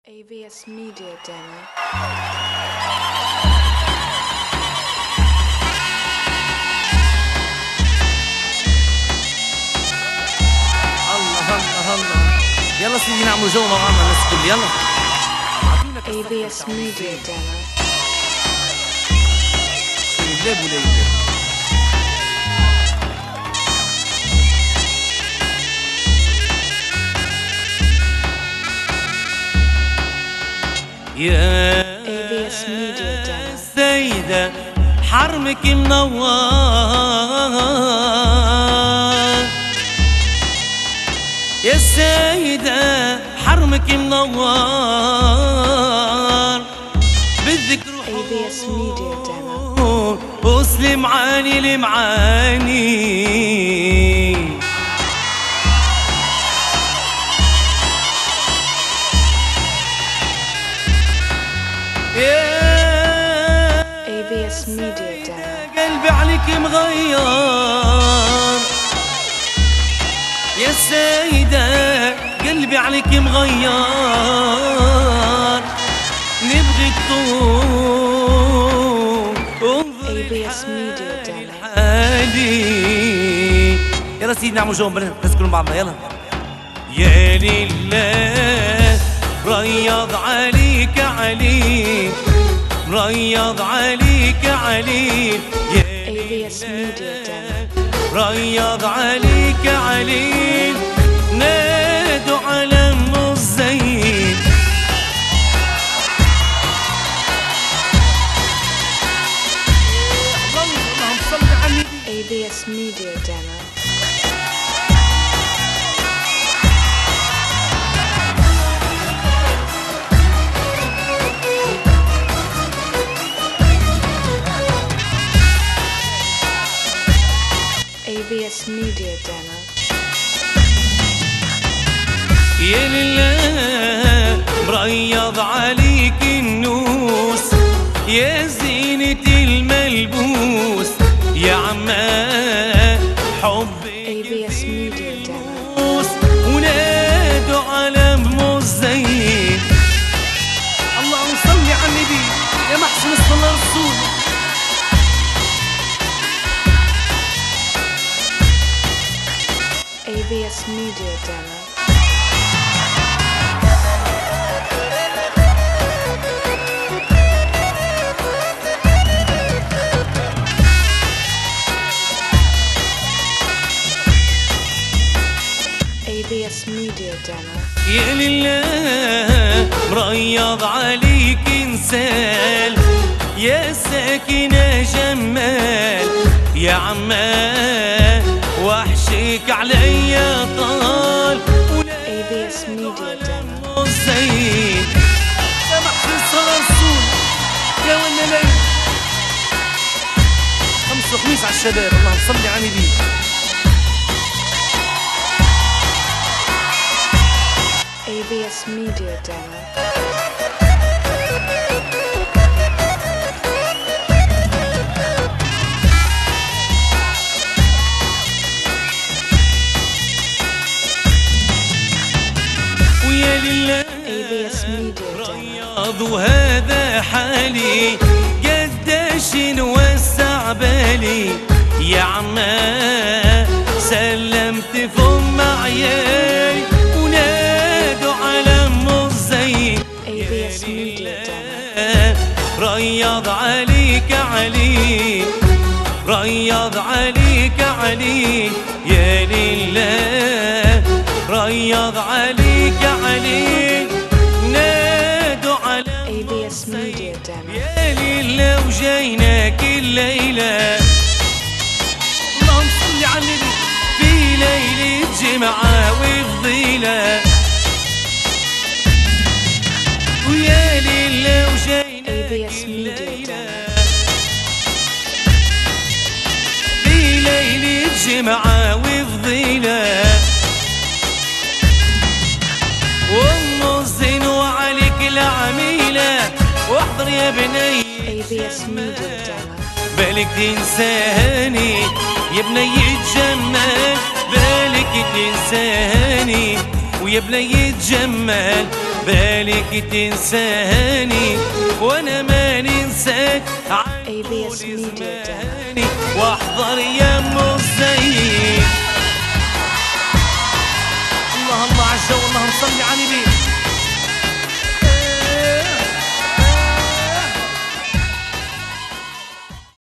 AVS Media Demo. الله الله الله. يلا سيدي نعملوا جو مع بعضنا الناس الكل. يلا AVS Media Demo. يلاب ولا يلاب. يا AVS Media Demo. سيدة حرمك منور، يا سيدة حرمك منور بالذكر AVS Media Demo. وسلم عاني لمعاني. AVS Media Demo. قلبي عليك مغير، يا سيدة قلبي عليك مغير، نبغي تطول AVS Media Demo. حالي. يلا سيدي نعمل جو بنات نذكروا بعضنا. يلا يا لله رياض عليك علي، رياض عليك علي، يا AVS Media Demo. رياض عليك علي، نادوا على ام الزين. اللهم صل على النبي. AVS Media Demo. AVS Media Demo. يا لله مريض عليك النوس، يا زينة الملبوس، يا عما حبك AVS Media Demo. فلوس، ونادوا على ام الزين. اللهم صل على النبي يا محسن الصلاة الرسول. AVS Media Demo. AVS Media Demo. يا لله مريض عليك انسان، يا ساكنة جمال، يا عما وحشك عليا طال، AVS Media Demo. الزين يا محسن الصلاة الرسول. يا ولا ليل خمس وخميس على الشباب. اللهم صل على النبي. AVS Media Demo. ويا لله AVS Media Demo. رياض وهذا حالي، قداش نوسع بالي، يا عما سلمت فم عيالي، ونادوا على ام الزين. AVS Media Demo. رياض عليك علي، رياض عليك علي، يا لله رياض عليك علي، نادوا على AVS Media Demo. يا لله وجيناك الليلة. اللهم صل على النبي في ليلة جمعة وفضيلة، ويا لله وجيناك AVS Media الليلة Demo. في ليلة جمعة وفضيلة، وام الزين وعليك العميلة، واحضر يا بني AVS Media Demo. بالك تنساني يا بني تجمل، بالك تنساني ويا بني يتجمل بالك تنساني وانا ما ننساك ABS Media Demo. واحضر يا ام الزين